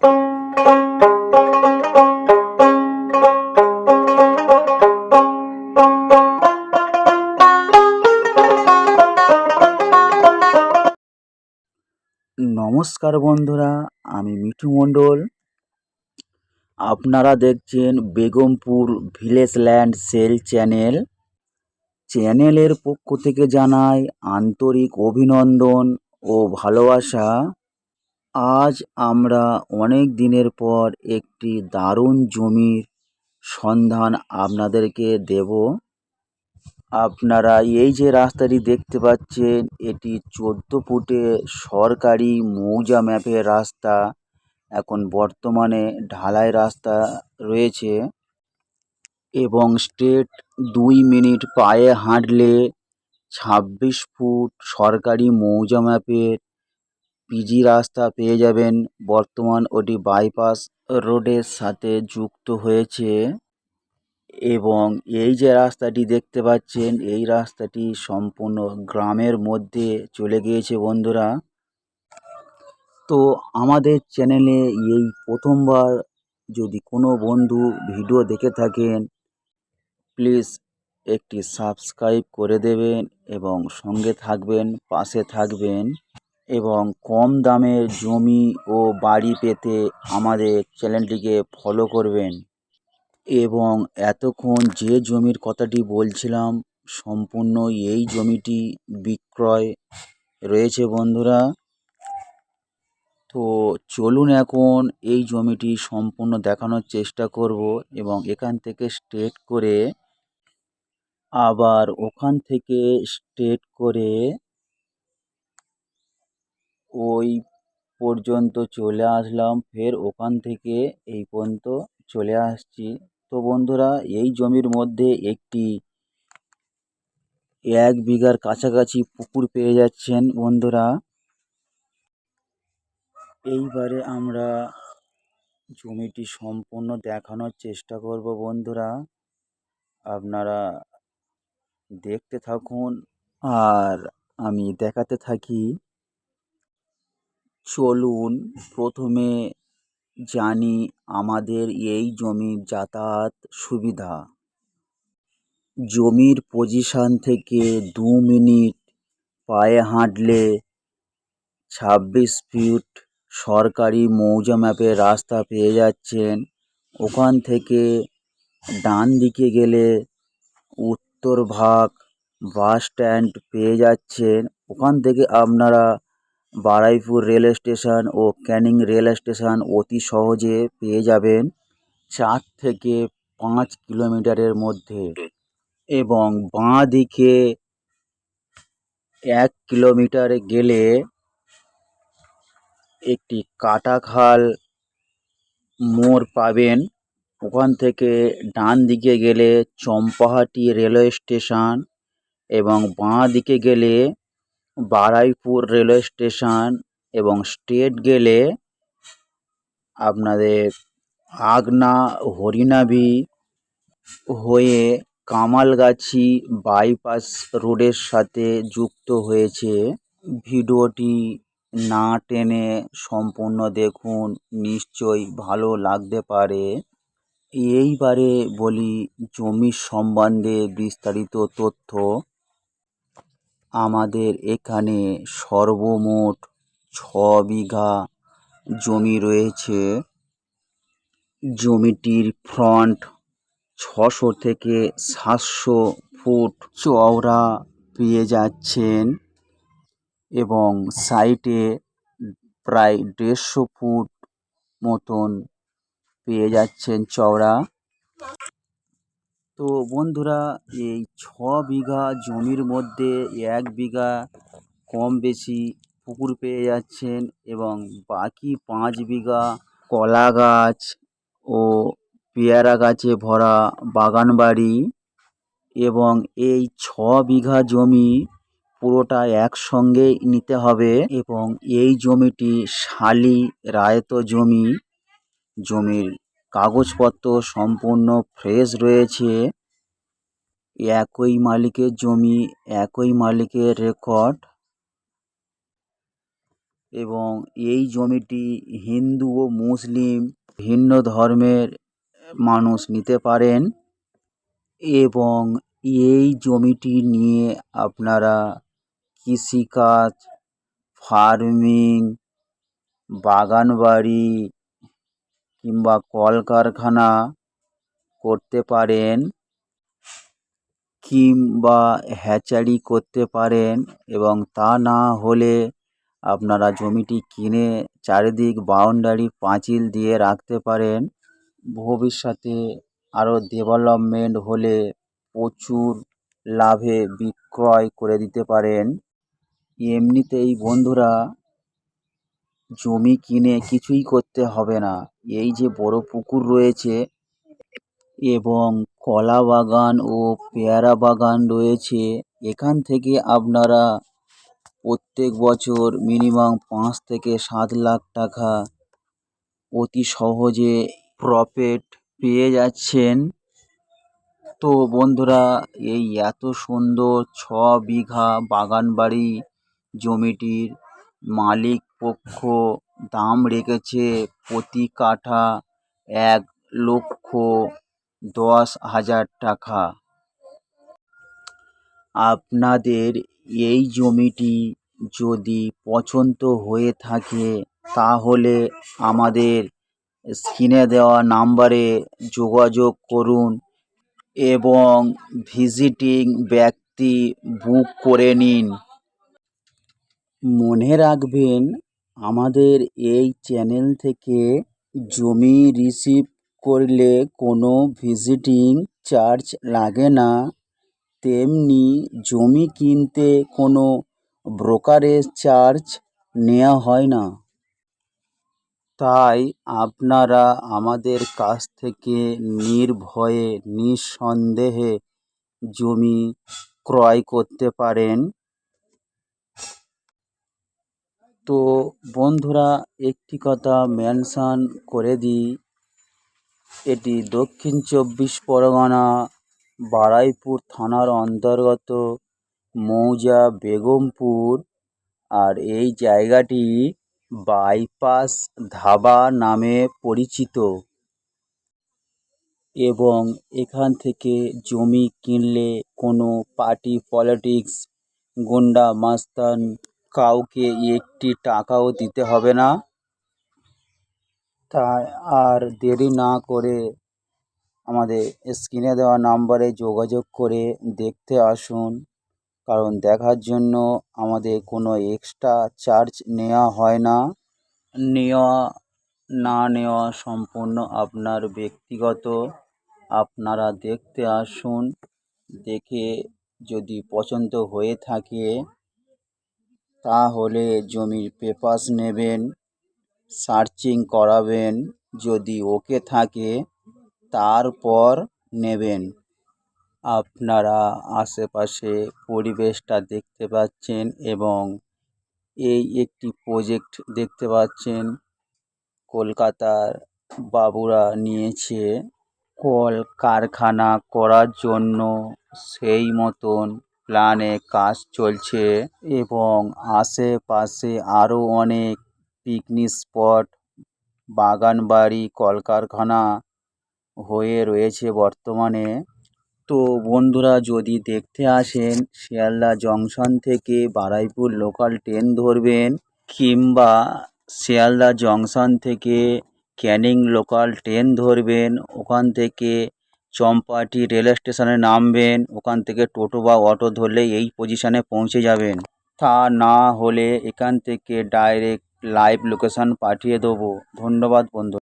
নমস্কার বন্ধুরা, আমি মিঠু মণ্ডল। আপনারা দেখছেন বেগমপুর ভিলেজ ল্যান্ড সেল চ্যানেলের পক্ষ থেকে জানাই আন্তরিক অভিনন্দন ও ভালোবাসা। আজ আমরা অনেক দিনের পর একটি দারুণ জমির সন্ধান আপনাদেরকে দেব। আপনারা এই যে রাস্তাটি দেখতে পাচ্ছেন, এটি 14 ফুটে সরকারি মৌজা ম্যাপের রাস্তা। এখন বর্তমানে ঢালাই রাস্তা রয়েছে এবং স্ট্রেট 2 মিনিট পায়ে হাঁটলে 26 ফুট সরকারি মৌজা ম্যাপের পিজি রাস্তা পেয়ে যাবেন। বর্তমান ওটি বাইপাস রোডের সাথে যুক্ত হয়েছে এবং এই যে রাস্তাটি দেখতে পাচ্ছেন, এই রাস্তাটি সম্পূর্ণ গ্রামের মধ্যে চলে গিয়েছে বন্ধুরা। তো আমাদের চ্যানেলে এই প্রথমবার যদি কোনো বন্ধু ভিডিও দেখে থাকেন, প্লিজ একটি সাবস্ক্রাইব করে দেবেন এবং সঙ্গে থাকবেন, পাশে থাকবেন এবং কম দামে জমি ও বাড়ি পেতে আমাদের চ্যানেলটিকে ফলো করবেন। এবং এতক্ষণ যে জমির কথাটি বলছিলাম, সম্পূর্ণ এই জমিটি বিক্রয় রয়েছে বন্ধুরা। তো চলুন এখন এই জমিটি সম্পূর্ণ দেখানোর চেষ্টা করব এবং এখান থেকে স্ট্রেট করে আবার ওখান থেকে স্ট্রেট করে ওই পর্যন্ত চলে আসলাম, ফের ওখান থেকে এই পর্যন্ত চলে আসছি। তো বন্ধুরা, এই জমির মধ্যে একটি 1 বিঘার কাছাকাছি পুকুর পেয়ে যাচ্ছেন বন্ধুরা। এইবারে আমরা জমিটি সম্পূর্ণ দেখানোর চেষ্টা করব বন্ধুরা, আপনারা দেখতে থাকুন আর আমি দেখাতে থাকি। চলুন প্রথমে জানি আমাদের এই জমির যাতায়াত সুবিধা। জমির পজিশন থেকে 2 মিনিট পায়ে হাঁটলে 26 ফিট সরকারি মৌজা ম্যাপের রাস্তা পেয়ে যাচ্ছেন। ওখান থেকে ডান দিকে গেলে উত্তরভাগ বাস স্ট্যান্ড পেয়ে যাচ্ছেন। ওখান থেকে আপনারা বারুইপুর রেল স্টেশন ও ক্যানিং রেল স্টেশন অতি সহজে পেয়ে যাবেন 4 থেকে 5 কিলোমিটারের মধ্যে। এবং বাঁ দিকে 1 কিলোমিটার গেলে একটি কাটাখাল মোড় পাবেন। ওখান থেকে ডান দিকে গেলে চম্পাহাটি রেলওয়ে স্টেশন এবং বাঁ দিকে গেলে বারুইপুর রেলওয়ে স্টেশন এবং স্ট্রেট গেলে আপনাদের আগনা হরিনাভি হয়ে কামালগাছি বাইপাস রোডের সাথে যুক্ত হয়েছে। ভিডিওটি না টেনে সম্পূর্ণ দেখুন, নিশ্চয়ই ভালো লাগতে পারে। এইবারে বলি জমির সম্বন্ধে বিস্তারিত তথ্য। আমাদের এখানে সর্বমোট 6 বিঘা জমি রয়েছে। জমিটির ফ্রন্ট 600 থেকে 700 ফুট চওড়া পেয়ে যাচ্ছেন এবং সাইডে প্রায় 150 ফুট মতন পেয়ে যাচ্ছেন চওড়া। তো বন্ধুরা, এই 6 বিঘা জমির মধ্যে 1 বিঘা কম বেশি পুকুর পেয়ে যাচ্ছেন এবং বাকি 5 বিঘা কলা গাছ ও পেয়ারা গাছে ভরা বাগান বাড়ি। এবং এই 6 বিঘা জমি পুরোটা একসঙ্গেই নিতে হবে এবং এই জমিটি শালি রায়ত জমি। জমির কাগজপত্র সম্পূর্ণ ফ্রেশ রয়েছে। একই মালিকের জমি, একই মালিকের রেকর্ড এবং এই জমিটি হিন্দু ও মুসলিম ভিন্ন ধর্মের মানুষ নিতে পারেন এবং এই জমিটি নিয়ে আপনারা কৃষিকাজ, ফার্মিং, বাগানবাড়ি কিংবা কলকারখানা করতে পারেন কিংবা হ্যাচারি করতে পারেন এবং তা না হলে আপনারা জমিটি কিনে চারিদিক বাউন্ডারি পাঁচিল দিয়ে রাখতে পারেন। ভবিষ্যতে আরও ডেভেলপমেন্ট হলে প্রচুর লাভে বিক্রয় করে দিতে পারেন। এমনিতেই বন্ধুরা জমি কিনে কিছুই করতে হবে না, এই যে বড় পুকুর রয়েছে এবং কলা বাগান ও পেয়ারা বাগান রয়েছে, এখান থেকে আপনারা প্রত্যেক বছর মিনিমাম 5 থেকে 7 লাখ টাকা অতি সহজে প্রফিট পেয়ে যাচ্ছেন। তো বন্ধুরা এই এত সুন্দর 6 বিঘা বাগানবাড়ি জমিটির মালিক পক্ষ দাম রেখেছে প্রতি কাঠা 1,10,000 টাকা। আপনাদের এই জমিটি যদি পছন্দ হয়ে থাকে তাহলে আমাদের স্ক্রিনে দেওয়া নাম্বারে যোগাযোগ করুন এবং ভিজিটিং ব্যক্তি বুক করে নিন। মনে রাখবেন, আমাদের এই চ্যানেল থেকে জমি রিসিভ করলে কোনো ভিজিটিং চার্জ লাগে না, তেমনি জমি কিনতে কোনো ব্রোকারেজ চার্জ নেওয়া হয় না। তাই আপনারা আমাদের কাছ থেকে নির্ভয়ে নিঃসন্দেহে জমি ক্রয় করতে পারেন। তো বন্ধুরা একটি কথা মেনশন করে দিই, এটি দক্ষিণ 24 পরগনা বারুইপুর থানার অন্তর্গত মৌজা বেগমপুর, আর এই জায়গাটি বাইপাস ধাবা নামে পরিচিত এবং এখান থেকে জমি কিনলে কোনো পার্টি পলিটিক্স, গুন্ডা মাস্তান কাউকে একটি টাকাও দিতে হবে না। তাই আর দেরি না করে আমাদের স্ক্রিনে দেওয়া নাম্বারে যোগাযোগ করে দেখতে আসুন, কারণ দেখার জন্য আমাদের কোনো এক্সট্রা চার্জ নেওয়া হয় না। নেওয়া না নেওয়া সম্পূর্ণ আপনার ব্যক্তিগত। আপনারা দেখতে আসুন, দেখে যদি পছন্দ হয়ে থাকে তাহলে জমির পেপারস নেবেন, সার্চিং করাবেন, যদি ওকে থাকে তারপর নেবেন। আপনারা আশেপাশে পরিবেশটা দেখতে পাচ্ছেন এবং এই একটি প্রজেক্ট দেখতে পাচ্ছেন কলকাতার বাবুরা নিয়েছে কল কারখানা করার জন্য, সেই মতন প্ল্যানে কাজ চলছে এবং আশেপাশে আরও অনেক পিকনিক স্পট, বাগানবাড়ি, কলকারখানা হয়ে রয়েছে বর্তমানে। তো বন্ধুরা যদি দেখতে আসেন, শিয়ালদা জংশন থেকে বারুইপুর লোকাল ট্রেন ধরবেন কিংবা শিয়ালদা জংশন থেকে ক্যানিং লোকাল ট্রেন ধরবেন, ওখান থেকে চম্পাটি রেল স্টেশনে নামবেন, ওখান থেকে টোটো বা অটো ধরলেই এই পজিশানে পৌঁছে যাবেন। তা না হলে এখান থেকে ডাইরেক্ট লাইভ লোকেশান পাঠিয়ে দেবো। ধন্যবাদ বন্ধু।